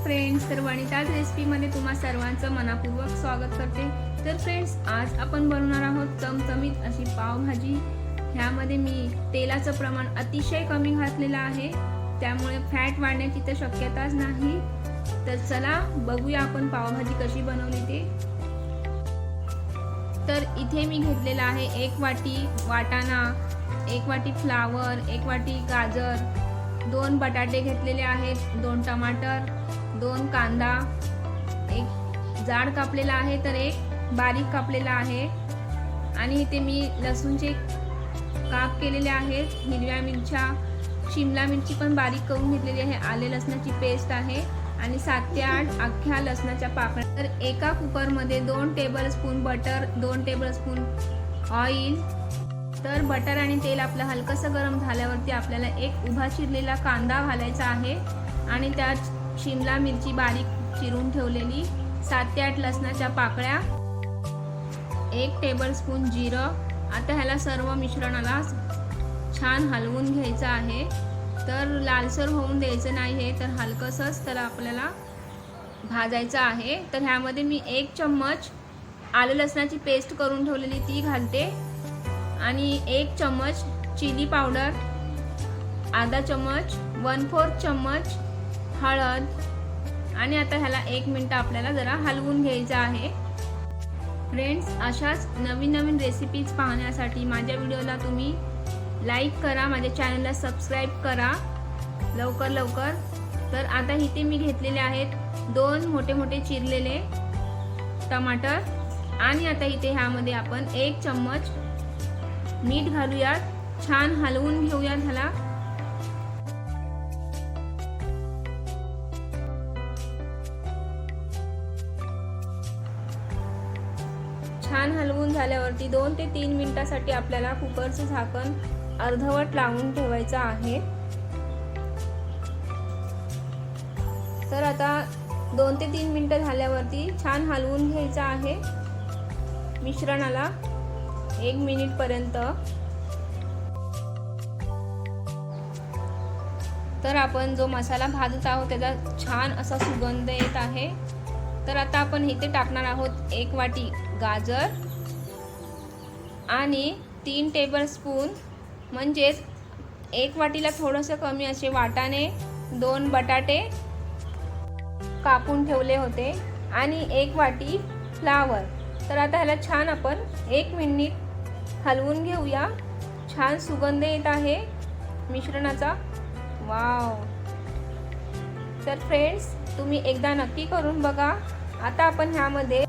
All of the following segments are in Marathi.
फ्रेंड्स, तर वनिताज रेसिपीमध्ये तुम्हा सर्वांचं मनापूर्वक स्वागत करते। तर फ्रेंड्स, आज आपण बनवणार आहोत चमचमीत अशी पावभाजी। ह्यामध्ये मी तेलाचं प्रमाण अतिशय कमी घातलेलं आहे, त्यामुळे फॅट वाढण्याची तर शक्यताच नाही। तर चला बघूया आपण पावभाजी कशी बनवली ते। तर इथे मी घेतलेला आहे 1 वाटी वाटाणा, 1 वाटी फ्लावर, 1 वाटी गाजर, 2 बटाटे घेतलेले आहेत, 2 टमाटर, 2 कांदा, 1 जाड कापलेला आहे तर 1 बारीक कापलेला आहे। आणि इथे मी लसूणचे काप केलेले आहेत, हिरव्या मिरच्या, शिमला मिरची पण बारीक करून घेतलेली आहे, आले लसणाची पेस्ट आहे आणि 7 ते 8 अख्ख्या लसणाच्या पाकळ्या। तर एका कुकरमध्ये 2 टेबलस्पून बटर, 2 टेबलस्पून ऑइल। तर बटर आणि तेल आपलं हलकसं गरम झाल्यावरती आपल्याला 1 उभा चिरलेला कांदा घालायचा आहे आणि त्यात शिमला मिरची बारीक चिरून ठेवलेली, 7 ते 8 लसणाच्या पाकळ्या, 1 टेबलस्पून जिरं। आता ह्याला सर्व मिश्रणाला छान हलवून घ्यायचं आहे। तर लालसर होऊन द्यायचं नाही आहे, तर हलकसंच त्याला आपल्याला भाजायचं आहे। तर ह्यामध्ये मी 1 चम्मच आले लसणाची पेस्ट करून ठेवलेली ती घालते आणि 1 चम्मच चिली पावडर, अर्धा चम्मच, 1/4 चम्मच हळद। आणि आता ह्याला 1 मिनिट आपल्याला जरा हलवून घ्यायचं आहे। फ्रेंड्स, अशाच नवीन नवीन रेसिपीज पाहण्यासाठी माझ्या व्हिडिओला तुम्ही लाईक करा, माझ्या चॅनलला सबस्क्राईब करा लवकर लवकर। तर आता इथे मी घेतलेले आहेत 2 मोठे मोठे चिरलेले टमाटर आणि आता इथे ह्यामध्ये आपण 1 चम्मच मीठ घालूयात, छान हलवून घेऊयात ह्याला। छान हलवून झाल्यावरती 2 ते 3 मिनिटासाठी आपल्याला कुकरचं झाकण अर्धवट लावून ठेवायचं आहे। तर आता 2 ते 3 मिनिटं झाल्यावरती छान हलवून घ्यायचं आहे मिश्रणाला 1 मिनिटपर्यंत। तर आपण जो मसाला भाजत आहोत त्याचा छान असा सुगंध येत आहे। तर आता आपण इथे टाकणार आहोत 1 वाटी गाजर आणि 3 टेबलस्पून म्हणजेच 1 वाटीला थोडंसं कमी असे वाटाणे, 2 बटाटे कापून ठेवले होते आणि 1 वाटी फ्लावर। तर आता ह्याला छान आपण 1 मिनिट हलवून घेऊया। छान सुगंध येत आहे मिश्रणाचा, वाव। तर फ्रेंड्स, तुम्ही एकदा नक्की करून बघा। आता आपण ह्यामध्ये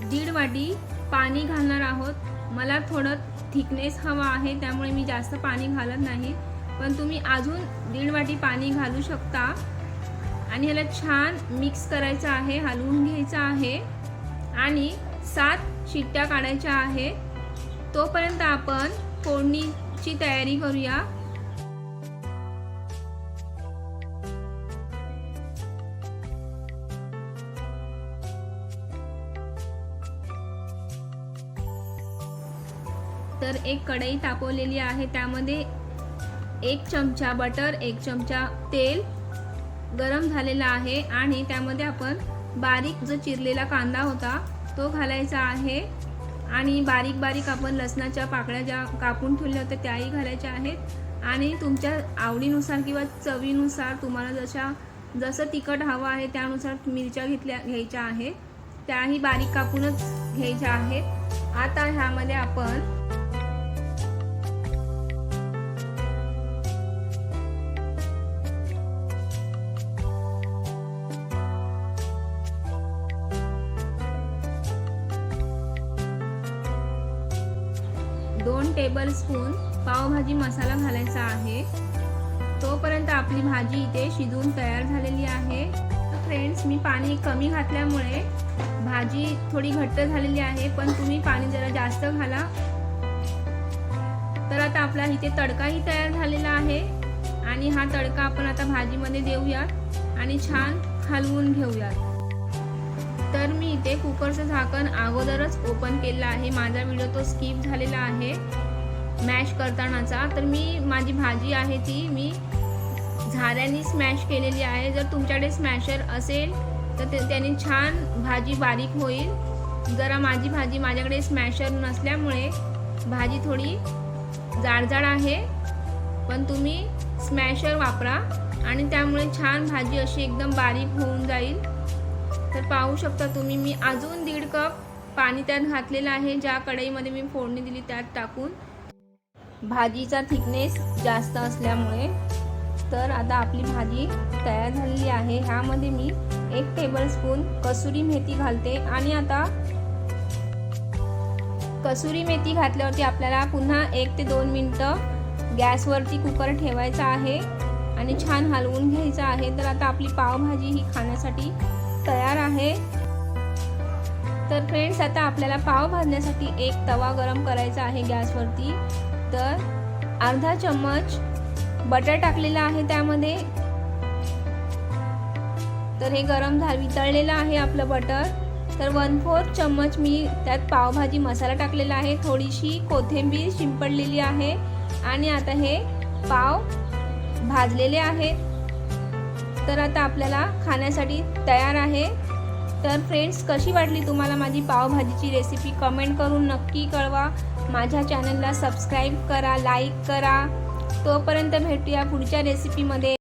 1.5 वाटी पाणी घालणार आहोत। मला थोडं थिकनेस हवा आहे, त्यामुळे मी जास्त पाणी घालत नाही, पण तुम्ही अजून 1.5 वाटी पाणी घालू शकता। आणि ह्याला छान मिक्स करायचं आहे, हलवून घ्यायचं आहे आणि 7 शिट्ट्या काढायच्या आहे। तोपर्यंत आपण फोडणीची तयारी करूया। तर एक कढई तापवलेली आहे, त्यामध्ये 1 चमचा बटर, 1 चमचा तेल गरम झालेला आहे आणि त्यामध्ये आपण बारीक जो चिरलेला कांदा होता तो घालायचा आहे आणि बारीक बारीक आपण लसणाच्या पाकळ्या ज्या कापून ठेवल्या होत्या त्याही घालायच्या आहेत। आणि तुमच्या आवडीनुसार किंवा चवीनुसार तुम्हाला जसं तिखट हवं आहे त्यानुसार मिरच्या घ्यायच्या आहेत, त्याही बारीक कापूनच घ्यायच्या आहेत। आता ह्यामध्ये आपण 2 टेबलस्पून पावभाजी मसाला घालायचा आहे। तोपर्यंत आपली भाजी इथे शिजून तयार झालेली आहे। तर फ्रेंड्स, मी पाणी कमी घातल्यामुळे भाजी थोडी घट्ट झालेली आहे, पण तुम्ही पाणी जरा जास्त घाला। तर आता आपला इथे तडकाही तयार झालेला आहे आणि हा तडका आपण आता भाजीमध्ये देऊयात आणि छान हलवून घेऊयात। तर मी इथे कुकरचं झाकण अगोदरच ओपन केलं आहे, माझा व्हिडिओ तो स्किप झालेला आहे मॅश करतानाचा। तर माझी भाजी आहे ती मी झाऱ्याने स्मॅश केलेली आहे. जर तुमच्याकडे स्मॅशर असेल तर त्याने छान भाजी बारीक होईल. जरा माझ्याकडे स्मॅशर नसल्यामुळे भाजी थोडी जाडजाड आहे, पण तुम्ही स्मॅशर वापरा आणि त्यामुळे छान भाजी अशी एकदम बारीक होऊन जाईल. तर पाहू शकता तुम्ही, मी अजून 1.5 कप पाणी त्यात घातलेलं आहे, ज्या कढईमध्ये मी फोडणी दिली त्यात टाकून, भाजीचा थिकनेस जास्त असल्यामुळे. तर आता आपली भाजी तयार झालेली आहे. ह्यामध्ये मी 1 टेबलस्पून कसुरी मेथी घालते आणि आता कसुरी मेथी घातल्यावरती आपल्याला पुन्हा 1 ते 2 मिनटं गॅसवरती कुकर ठेवायचा आहे आणि छान हलवून घ्यायचं आहे. तर आता आपली पावभाजी ही खाण्यासाठी तयार आहे. तर फ्रेंड्स, आता आपल्याला पाव भाजण्यासाठी एक तवा गरम करायचा आहे गॅसवरती. तर अर्धा चम्मच बटर टाकलेला आहे त्यामध्ये. तर हे गरम वितळलेलं आहे आपलं बटर. तर 1/4 चम्मच मी त्यात पावभाजी मसाला टाकलेला आहे. थोडीशी कोथिंबीर शिंपडलेली आहे आणि आता हे पाव भाजलेले आहेत. तर आता आपल्याला खाण्यासाठी तयार आहे. तर फ्रेंड्स, कशी वाटली तुम्हाला माझी पावभाजीची रेसिपी कमेंट करून नक्की कळवा. माझ्या चॅनलला सबस्क्राईब करा, लाईक करा. तोपर्यंत भेटूया पुढच्या रेसिपीमध्ये.